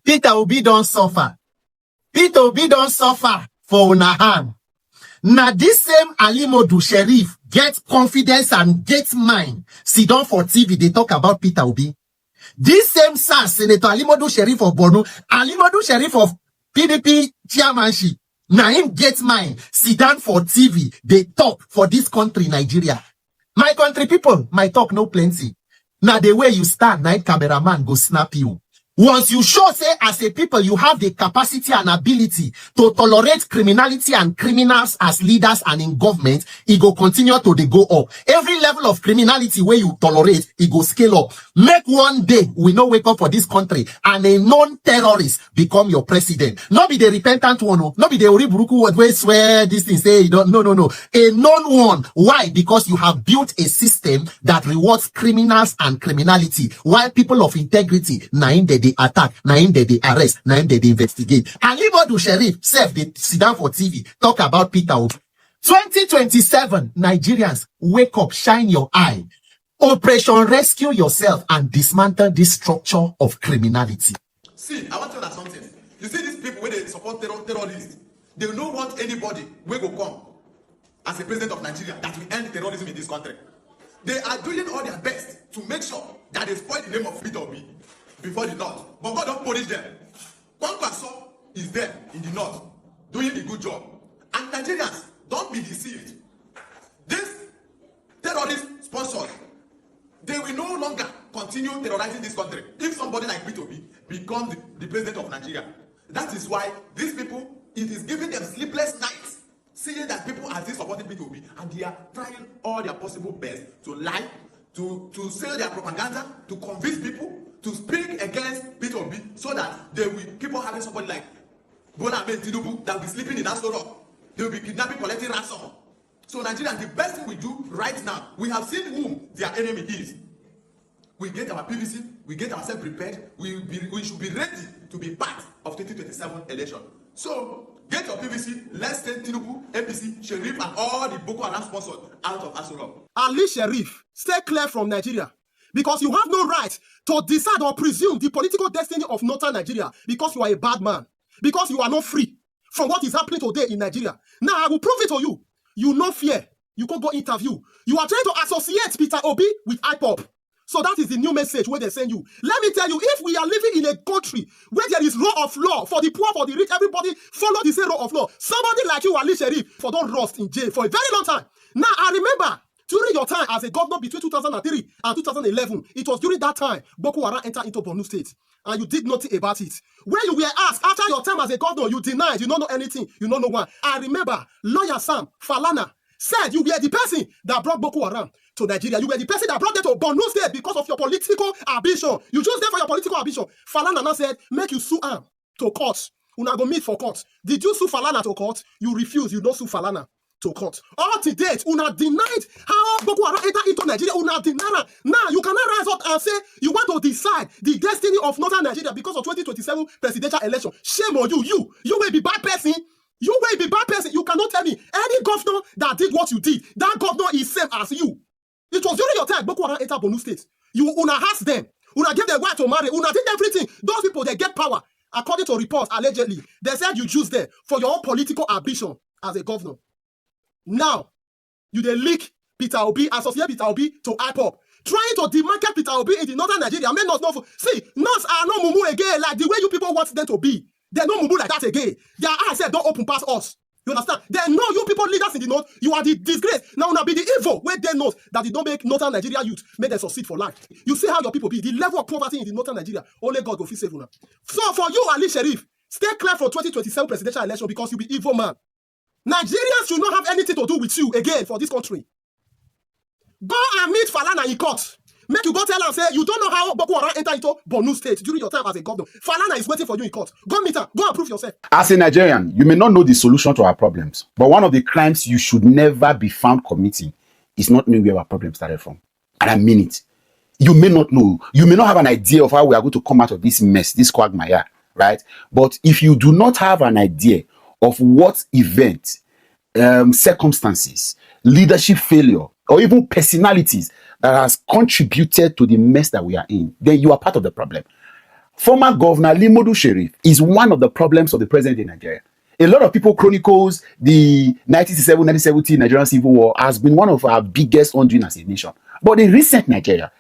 Peter Obi don't suffer. Peter Obi don't suffer for una hand. Now this same Alimodu Sheriff get confidence and get mind. Sit down for TV, they talk about Peter Obi. This same Senator Alimodu Sheriff of Borno, Alimodu Sheriff of PDP chairmanship, now him get mind. Sit down for TV, they talk for this country, Nigeria. My country people, my talk no plenty. Now the way you stand, night cameraman go snap you. Once you show, say, as a people, you have the capacity and ability to tolerate criminality and criminals as leaders and in government, it go continue to go up. Every level of criminality where you tolerate, it go scale up. Make one day, we no wake up for this country, and a non-terrorist become your president. Not be the repentant one, not be the Oriburuku where swear this thing, say, you don't, no. A non-one. Why? Because you have built a system that rewards criminals and criminality, while people of integrity, nine they attack, nine they arrest, nine they investigate. And Alimodu Sheriff, self, they sit down for TV, talk about Peter Obi. 2027, Nigerians, wake up, shine your eye. Operation Rescue Yourself and dismantle this structure of criminality. See, I want to tell you something. You see these people when they support terrorists, they don't want anybody where go come as a president of Nigeria that will end terrorism in this country. They are doing all their best to make sure that they spoil the name of Peter Obi before the north. But God don't punish them. Kwankwaso is there in the north doing a good job. And Nigerians, don't be deceived. These terrorist sponsors, they will no longer continue terrorizing this country if somebody like Peter Obi becomes the president of Nigeria. That is why these people, it is giving them sleepless nights, seeing that people are still supporting Peter Obi, and they are trying all their possible best to lie, to sell their propaganda, to convince people to speak against Peter Obi, so that they will keep on having somebody like Tinubu that will be sleeping in that store. They will be kidnapping, collecting ransom. So Nigeria, the best thing we do right now, we have seen whom their enemy is. We get our PVC, we get ourselves prepared, we should be ready to be part of 2027 election. So get your PVC, let's send Tinubu, APC, Sheriff, and all the Boko Haram sponsors out of Asoro. Ali Sheriff, stay clear from Nigeria. Because you have no right to decide or presume the political destiny of northern Nigeria because you are a bad man. Because you are not free from what is happening today in Nigeria. Now, I will prove it to you. You no fear. You can go interview. You are trying to associate Peter Obi with IPOP. So that is the new message where they send you. Let me tell you, if we are living in a country where there is law of law, for the poor, for the rich, everybody follow the same law of law. Somebody like you, Ali Sheriff, for don't rust in jail for a very long time. Now, I remember, during your time as a governor between 2003 and 2011, it was during that time Boko Haram entered into Borno State. And you did nothing about it. When you were asked, after your time as a governor, you denied, you don't know anything, you don't know why. I remember lawyer Sam Falana said you were the person that brought Boko Haram to Nigeria. You were the person that brought them to Borno State because of your political ambition. You chose them for your political ambition. Falana now said, make you sue am to court. Una go meet for court. Did you sue Falana to court? You refuse. You don't sue Falana to court. All to date, una denied how Boko Haram entered into Nigeria. Una denied. Now, you cannot rise up and say you want to decide the destiny of northern Nigeria because of 2027 presidential election. Shame on you. You will be bad person. You will be bad person. You cannot tell me any governor that did what you did, that governor is same as you. It was during your time Boko Haram entered Borno State. You una asked them. Una gave them right to marry. Una did everything. Those people, they get power. According to reports, allegedly, they said you choose them for your own political ambition as a governor. Now, you dey leak Peter Obi, associate Peter Obi to IPOP, trying to demarcate Peter Obi in the northern Nigeria. Men not know. See, North are no mumu again, like the way you people want them to be. They're no mumu like that again. Their eyes don't open past us. You understand? They know you people leaders in the north, you are the disgrace. Now be the evil where they know that they don't make northern Nigeria youth make them succeed for life. You see how your people be. The level of poverty in the northern Nigeria, only God go fit save you now. So for you, Ali Sheriff, stay clear for 2027 presidential election because you be evil man. Nigerians should not have anything to do with you again for this country. Go and meet Falana in court. Make you go tell her, say, you don't know how Boko Haram entered into Borno State during your time as a governor. Falana is waiting for you in court. Go meet her. Go and prove yourself. As a Nigerian, you may not know the solution to our problems, but one of the crimes you should never be found committing is not knowing where our problem started from. And I mean it. You may not know. You may not have an idea of how we are going to come out of this mess, this quagmire, right? But if you do not have an idea of what event, circumstances, leadership failure, or even personalities that has contributed to the mess that we are in, then you are part of the problem. Former Governor Limodu Sheriff is one of the problems of the present in Nigeria. A lot of people chronicles the 1967-1970 Nigerian Civil War as being one of our biggest undoing as a nation. But in recent Nigeria,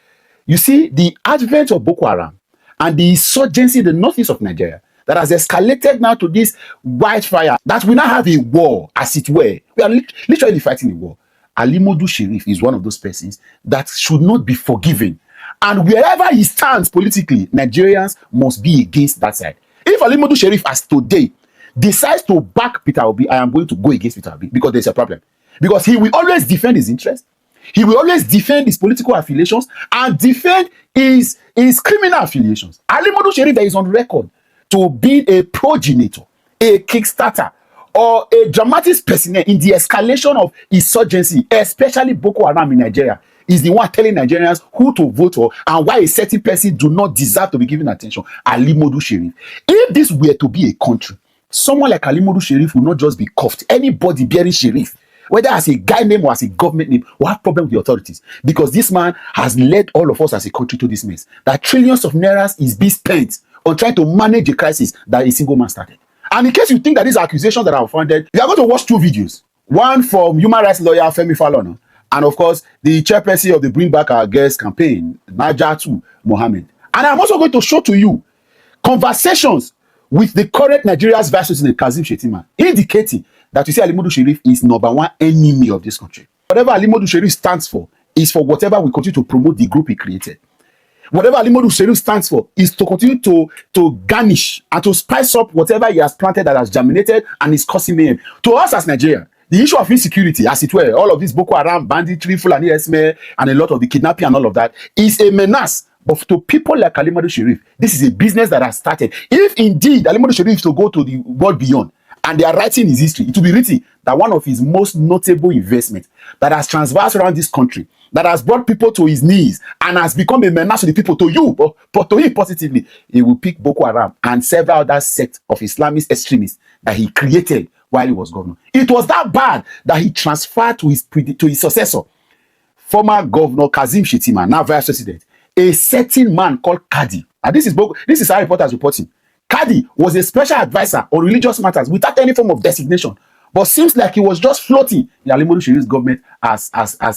you see the advent of Boko Haram and the insurgency in the northeast of Nigeria that has escalated now to this wildfire that we now have a war, as it were. We are literally fighting a war. Alimodu Sheriff is one of those persons that should not be forgiven. And wherever he stands politically, Nigerians must be against that side. If Alimodu Sheriff, as today, decides to back Peter Obi, I am going to go against Peter Obi because there's a problem. Because he will always defend his interests. He will always defend his political affiliations and defend his criminal affiliations. Alimodu Sheriff is on record to be a progenitor, a kickstarter, or a dramatic person in the escalation of insurgency, especially Boko Haram in Nigeria, is the one telling Nigerians who to vote for and why a certain person do not deserve to be given attention. Alimodu Sheriff. If this were to be a country, someone like Alimodu Sheriff will not just be cuffed. Anybody bearing Sheriff, whether as a guy name or as a government name, will have problem with the authorities, because this man has led all of us as a country to this mess. That trillions of nairas is being spent on trying to manage a crisis that a single man started. And in case you think that these accusations that are founded, you are going to watch two videos. One from human rights lawyer Femi Falana, and of course, the chairperson of the Bring Back Our Girls campaign, Najatu Mohammed. And I'm also going to show to you conversations with the current Nigeria's Vice President, Kazim Shettima, indicating that you see Alimodu Sheriff is number one enemy of this country. Whatever Alimodu Sheriff stands for is for whatever we continue to promote the group he created. Whatever Alimodu Sheriff stands for is to continue to garnish and to spice up whatever he has planted that has germinated and is causing mayhem. To us as Nigeria, the issue of insecurity, as it were, all of this Boko Haram, banditry, Fulani Esme, and a lot of the kidnapping and all of that, is a menace. But to people like Alimodu Sheriff, this is a business that has started. If indeed Alimodu Sheriff is to go to the world beyond, and they are writing his history, it will be written that one of his most notable investments that has transversed around this country, that has brought people to his knees and has become a menace to the people, to you, but to him positively, he will pick Boko Haram and several other sects of Islamist extremists that he created while he was governor. It was that bad that he transferred to his successor, former Governor Kazim Shettima, now Vice President, a certain man called Kadi. And this is how reporters reporting. Kadi was a special advisor on religious matters without any form of designation, but seems like he was just floating in Alimodu Sheriff's government as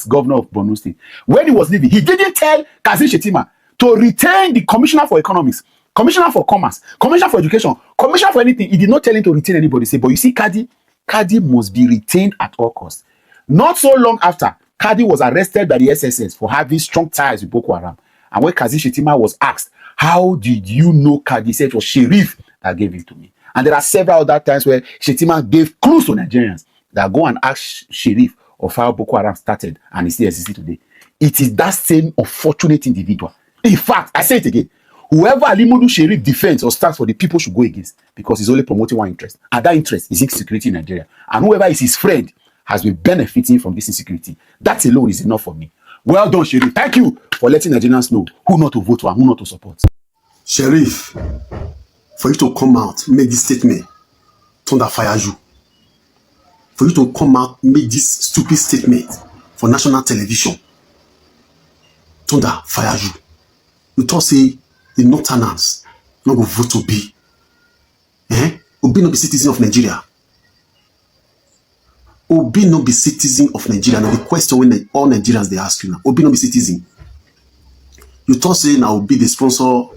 governor of Borno State. When he was leaving, he didn't tell Kazim Shettima to retain the Commissioner for Economics, Commissioner for Commerce, Commissioner for Education, Commissioner for anything. He did not tell him to retain anybody. Say, but you see, Kadi must be retained at all costs. Not so long after, Kadi was arrested by the SSS for having strong ties with Boko Haram. And when Kazim Shettima was asked, how did you know Kadi? He said it was Sheriff that gave it to me. And there are several other times where Shettima gave clues to Nigerians that go and ask Sheriff of how Boko Haram started and is still existing today. It is that same unfortunate individual. In fact, I say it again, whoever Alimodu Sheriff defends or stands for, the people should go against, because he's only promoting one interest. And that interest is insecurity in Nigeria. And whoever is his friend has been benefiting from this insecurity. That alone is enough for me. Well done, Sheriff. Thank you for letting Nigerians know who not to vote for and who not to support. Sheriff, for you to come out, make this statement, thunder fire you. For you to come out, make this stupid statement for national television, thunder fire you. You thought say the Northerners not go vote to be. Obi no be citizen of Nigeria. Obi no be citizen of Nigeria. Now the question when all Nigerians they ask you now, Obi no be citizen. You thought say now Obi the sponsor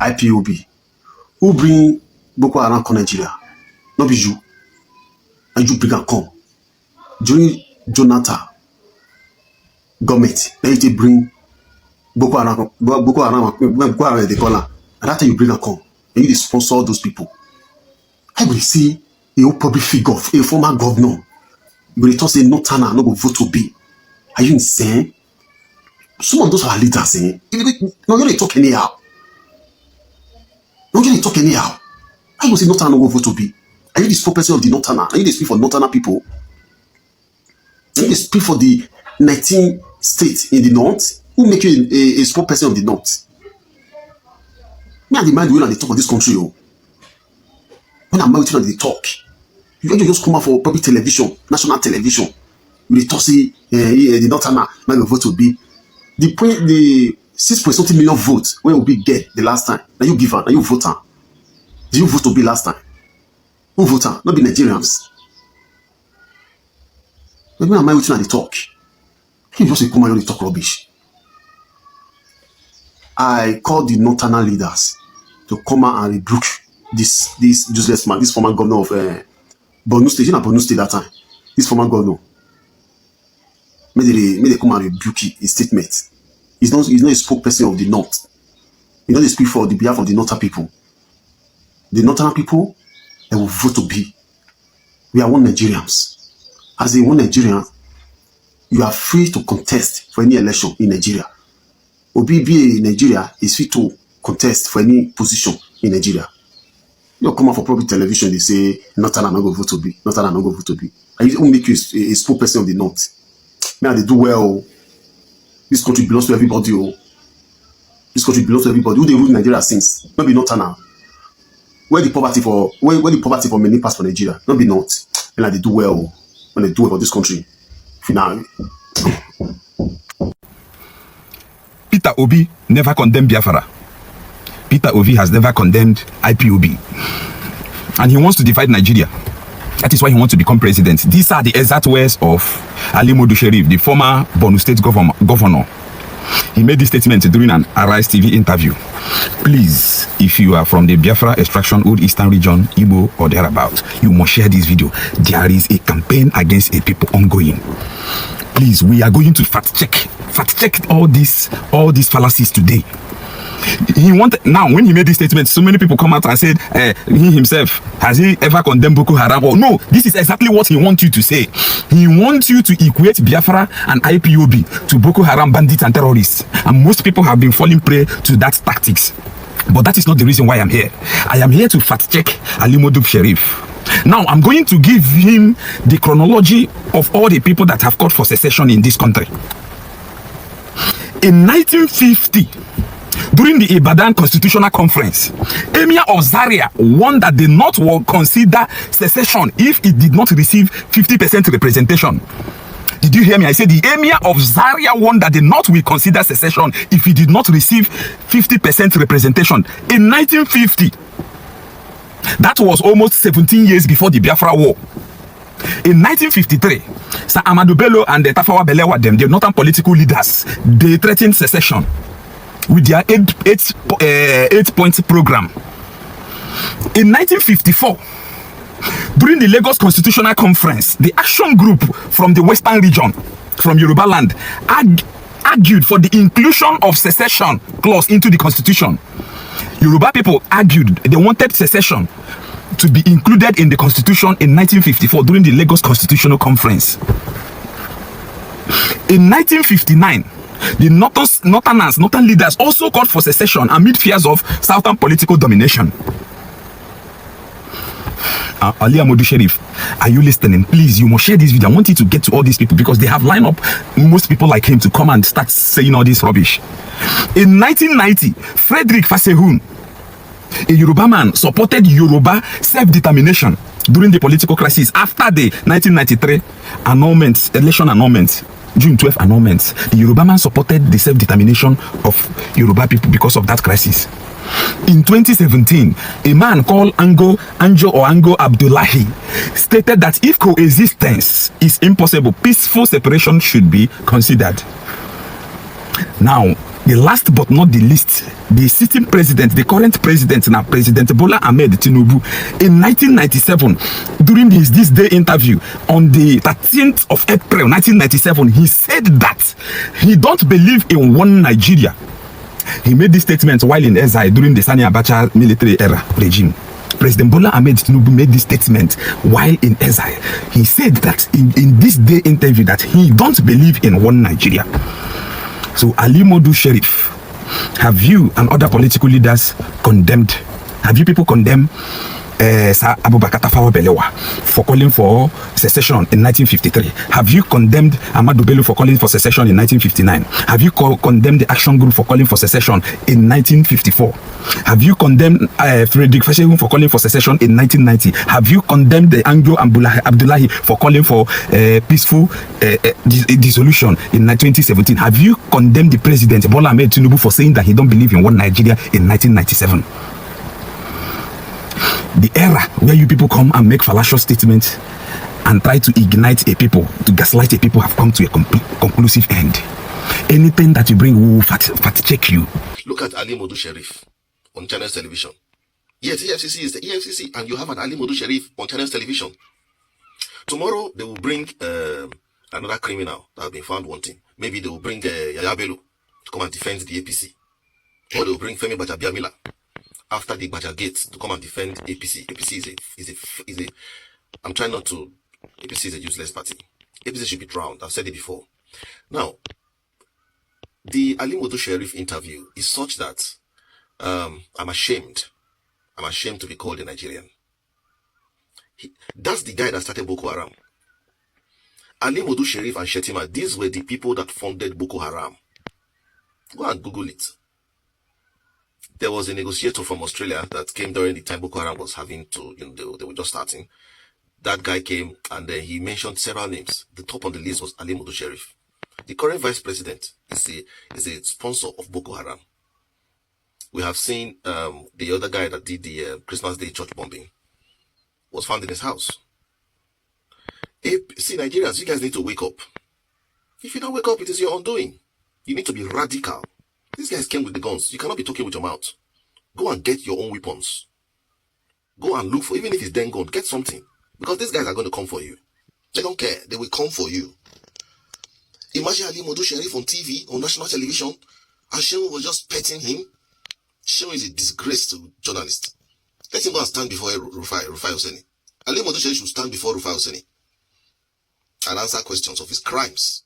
IPOB. Who bring Boko Haram to Nigeria? Not be you. And you bring and come. During Jonathan government, then you bring Boko Haram they call her. And that time you bring and come. And you sponsor those people. I will see a whole public figure, a former governor. You will talk say no Tana, no go vote to be. Are you insane? Some of those are leaders, no, you don't talk anyhow. No, you don't talk anyhow. I will say no Tana, no go vote to be. Are you the spokesperson of the Northerner? Are you the speak for Northerner people? Are you the speak for the 19 states in the north? Who make you a spokesperson of the north? Me and the mind when they talk of this country, when I'm married and they talk, you just come out for public television, national television. You talk say the Northerner, now your vote will be. The 6.something million votes when Obi get the last time. Now you give her, now you vote her. Did you vote Obi last time? Who vote her? Not be Nigerians. But when am I waiting at the talk? He just come and talk rubbish. I called the Northern leaders to come out and rebuke this useless man, this former governor of Borno State. Not Borno State that time. This former governor. May they come and rebuke his statement. He's not a spokesperson of the North. He doesn't speak for the behalf of the Northern people. The Northern people, they will vote to be. We are one Nigerians. As a one Nigerian, you are free to contest for any election in Nigeria. Obi in Nigeria is free to contest for any position in Nigeria. You come out for public television, they say, Northern are not going to vote to be. Northern are not going to vote to be. And you make you a spokesperson of the North. Now they do well. This country belongs to everybody. This country belongs to everybody. Who they rule Nigeria since? Not be Northern now. Where the poverty for many pass for Nigeria? Not be North. And they do well when they do well for this country. Finally. Peter Obi never condemned Biafra. Peter Obi has never condemned IPOB. And he wants to divide Nigeria. That is why he wants to become president. These are the exact words of Ali Modu Sheriff, the former Borno State governor. He made this statement during an Arise TV interview. Please, if you are from the Biafra extraction, Old Eastern region, Igbo or thereabouts, you must share this video. There is a campaign against a people ongoing. Please, we are going to fact check all these fallacies today. Now, when he made this statement, so many people come out and said, he himself, has he ever condemned Boko Haram? Or no, this is exactly what he wants you to say. He wants you to equate Biafra and IPOB to Boko Haram bandits and terrorists. And most people have been falling prey to that tactics. But that is not the reason why I'm here. I am here to fact check Ali Modu Sheriff. Now, I'm going to give him the chronology of all the people that have called for secession in this country. In 1950, during the Ibadan Constitutional Conference, Emir of Zaria warned that the North will consider secession if it did not receive 50% representation. Did you hear me? I said the Emir of Zaria warned that the North will consider secession if it did not receive 50% representation. In 1950, that was almost 17 years before the Biafra War. In 1953, Sir Amadou Bello and the Tafawa Balewa, the northern political leaders, they threatened secession with their eight-point program. In 1954, during the Lagos Constitutional Conference, the action group from the Western region, from Yoruba land, argued for the inclusion of secession clause into the constitution. Yoruba people argued they wanted secession to be included in the constitution in 1954 during the Lagos Constitutional Conference. In 1959, the northern leaders also called for secession amid fears of southern political domination. Ali Modu Sheriff, are you listening? Please, you must share this video. I want you to get to all these people because they have lined up most people like him to come and start saying all this rubbish. In 1990, Frederick Fasehun, a Yoruba man, supported Yoruba self-determination during the political crisis after the 1993 election annulment. June 12 annulment. The Yoruba man supported the self-determination of Yoruba people because of that crisis. In 2017, a man called Ango Abdullahi stated that if coexistence is impossible, peaceful separation should be considered. Now, the last but not the least, the sitting president, the current president now, President Bola Ahmed Tinubu, in 1997, during his This Day interview on the 13th of April 1997, he said that he don't believe in one Nigeria. He made this statement while in exile during the Sani Abacha military era regime. President Bola Ahmed Tinubu made this statement while in exile. He said that in this day interview that he don't believe in one Nigeria. So Ali Modu Sheriff, have you and other political leaders condemned? Have you people condemned Sir Abubakar Tafawa Balewa for calling for secession in 1953? Have you condemned Ahmadu Bello for calling for secession in 1959? Have you condemned the Action Group for calling for secession in 1954? Have you condemned Frederick Fashegun for calling for secession in 1990? Have you condemned the Anglo Abdullahi for calling for peaceful dissolution in 2017? Have you condemned the President Bola Ahmed Tinubu for saying that he don't believe in one Nigeria in 1997? The era where you people come and make fallacious statements and try to ignite a people, to gaslight a people, have come to a conclusive end. Anything that you bring will fact check you. Look at Ali Modu Sharif on Channels Television. Yes, EFCC is the EFCC, and you have an Ali Modu Sharif on Channels Television. Tomorrow, they will bring another criminal that has been found wanting. Maybe they will bring Yaya Bello to come and defend the APC. Or they will bring Femi Gbajabiamila after the Gbaja Gate to come and defend APC. APC is a I'm trying not to. APC is a useless party. APC should be drowned. I've said it before. Now, the Ali Modu Sharif interview is such that I'm ashamed. I'm ashamed to be called a Nigerian. That's the guy that started Boko Haram. Ali Modu Sharif and Shetima, these were the people that funded Boko Haram. Go and Google it. There was a negotiator from Australia that came during the time Boko Haram was having to, they were just starting. That guy came and he mentioned several names. The top on the list was Ali Modu Sharif. The current vice president is a sponsor of Boko Haram. We have seen the other guy that did the Christmas Day church bombing was found in his house. See, Nigerians, you guys need to wake up. If you don't wake up, it is your undoing. You need to be radical. These guys came with the guns. You cannot be talking with your mouth. Go and get your own weapons. Go and look for, even if it's then gone, get something. Because these guys are going to come for you. They don't care. They will come for you. Imagine Ali Modu Sharif on TV, on national television, and Shehu was just petting him. Shehu is a disgrace to journalists. Let him go and stand before Rufai Hosseini. Ali Modu Sharif should stand before Rufai Hosseini and answer questions of his crimes.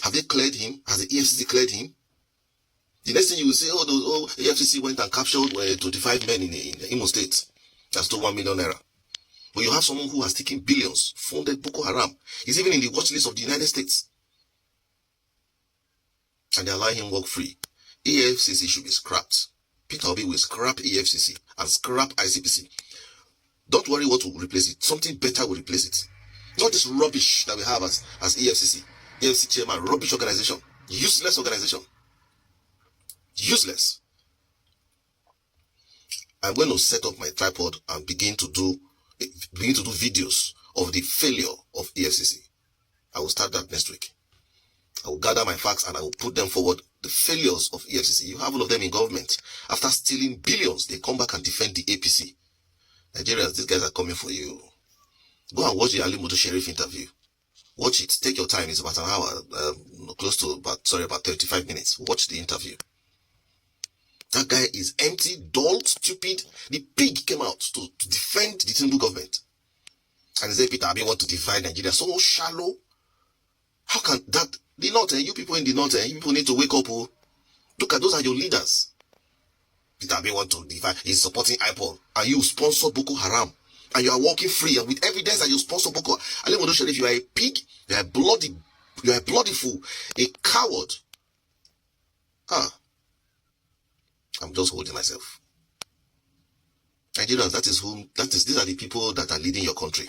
Have they cleared him? Has the EFCC cleared him? The next thing you will say, EFCC went and captured 25 men in Imo State. That's to 1 million naira. But you have someone who has taken billions, funded Boko Haram. He's even in the watch list of the United States. And they allow him walk free. EFCC should be scrapped. Peter Obi will scrap EFCC and scrap ICPC. Don't worry what will replace it. Something better will replace it. Not this rubbish that we have as EFCC. EFCC chairman, rubbish organization. Useless organization. Useless. I'm going to set up my tripod and begin to do videos of the failure of EFCC. I will start that next week. I will gather my facts and I will put them forward. The failures of EFCC. You have all of them in government. After stealing billions, they come back and defend the APC. Nigerians, these guys are coming for you. Go and watch the Ali Modu Sharif interview. Watch it. Take your time. It's about an hour. About 35 minutes. Watch the interview. That guy is empty, dull, stupid. The pig came out to defend the Tinubu government. And he said, Peter Obi want to divide Nigeria. So shallow. How can that? The North, you people in the North, you people need to wake up. Oh. Look at those are your leaders. Peter Obi want to divide. He's supporting IPOL. And you sponsor Boko Haram. And you are walking free. And with evidence that you sponsor Boko Haram. Ali Modu Sharif, you are a pig. You are a bloody fool. A coward. I'm just holding myself. Nigerians, these are the people that are leading your country.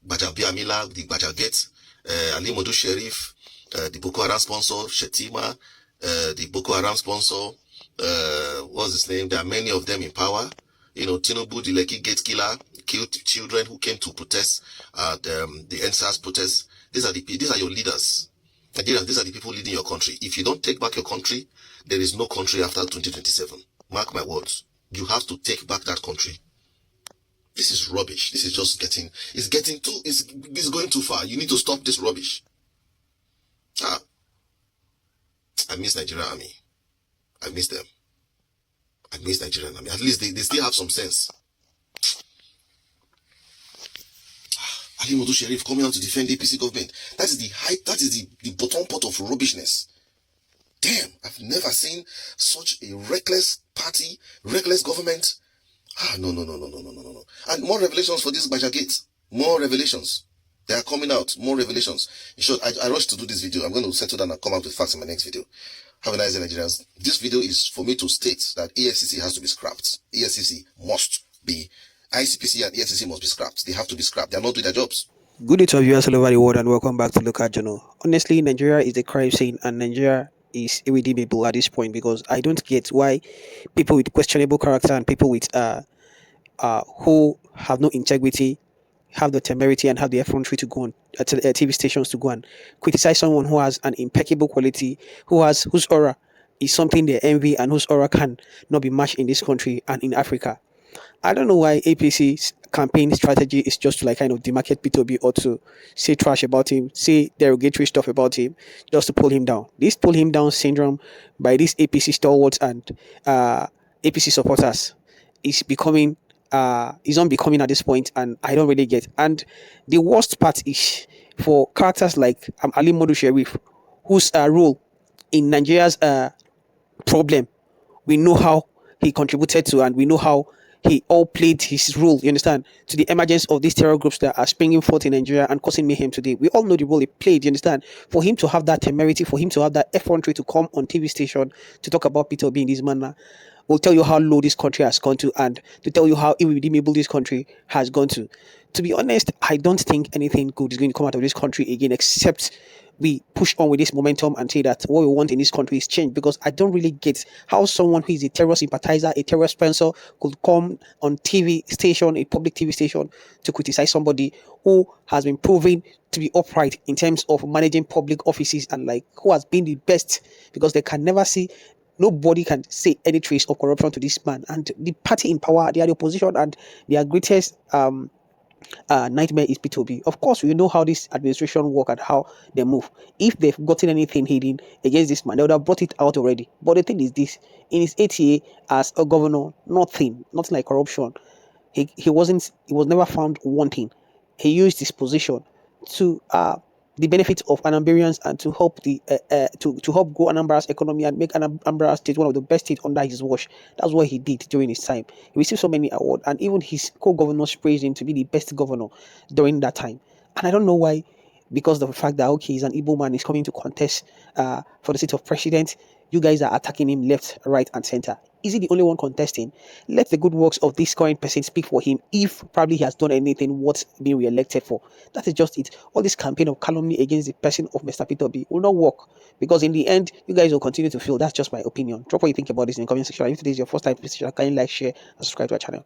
Gbajabiamila, the Gbajagate, Ali Modu Sharif, the Boko Haram sponsor, Shetima, the Boko Haram sponsor, what's his name? There are many of them in power. Tinubu, the Lekki Gate killer, killed children who came to protest at the NSAS protest. These are your leaders. Nigerians, these are the people leading your country. If you don't take back your country, there is no country after 2027. Mark my words. You have to take back that country. This is rubbish. This is just it's going too far. You need to stop this rubbish. I miss Nigerian army. I miss them. I miss Nigerian army. At least they still have some sense. Ali Modu Sharif coming out to defend the APC government. That is the height. That is the bottom part of rubbishness. Damn, I've never seen such a reckless party, reckless government No, no, no, no, no, no, no, no. And more revelations for this Gate. More revelations. They are coming out. More revelations. In short, I rushed to do this video. I'm going to settle down and come out with facts in my next video. Have a nice day, Nigerians. This video is for me to state that EFCC has to be scrapped. EFCC must be. ICPC and EFCC must be scrapped. They have to be scrapped. They are not doing their jobs. Good day to our viewers all over the world and welcome back to Local Journal. Honestly, Nigeria is a crime scene and Nigeria is irredeemable at this point because I don't get why people with questionable character and people with who have no integrity have the temerity and have the effrontery to go on TV stations to go and criticize someone who has an impeccable quality, whose aura is something they envy and whose aura can not be matched in this country and in Africa. I don't know why APC's campaign strategy is just to like kind of demarcate P2B or to say trash about him, say derogatory stuff about him, just to pull him down. This pull him down syndrome by these APC stalwarts and APC supporters is becoming is unbecoming at this point, and I don't really get. And the worst part is for characters like Ali Modu Sharif, whose role in Nigeria's problem, we know how he contributed to, and we know how he all played his role, you understand, to the emergence of these terror groups that are springing forth in Nigeria and causing mayhem today. We all know the role he played, you understand. For him to have that temerity, for him to have that effrontery to come on TV station to talk about P2B in this manner, will tell you how low this country has gone to and to tell you how irredeemable this country has gone to. To be honest, I don't think anything good is going to come out of this country again, except we push on with this momentum and say that what we want in this country is change, because I don't really get how someone who is a terror sympathizer, a terror sponsor, could come on TV station, a public TV station, to criticize somebody who has been proven to be upright in terms of managing public offices and like who has been the best, because they can never see. Nobody can say any trace of corruption to this man. And the party in power, they are the opposition, and their greatest nightmare is P2B. Of course, we know how this administration work and how they move. If they've gotten anything hidden against this man, they would have brought it out already. But the thing is this: in his ATA as a governor, nothing like corruption. He was never found wanting. He used his position to the benefit of Anambarians and to help to help grow Anambra's economy and make Anambra State one of the best states under his watch. That's what he did during his time. He received so many awards, and even his co-governors praised him to be the best governor during that time. And I don't know why, because of the fact that okay, he's an Igbo man, he's coming to contest for the seat of president. You guys are attacking him left, right, and center. Is he the only one contesting? Let the good works of this current person speak for him, if probably he has done anything worth being re-elected for. That is just it. All this campaign of calumny against the person of Mr. P2B will not work, because in the end, you guys will continue to feel. That's just my opinion. Drop what you think about this in the comment section. If this is your first time, please kindly like, share, and subscribe to our channel.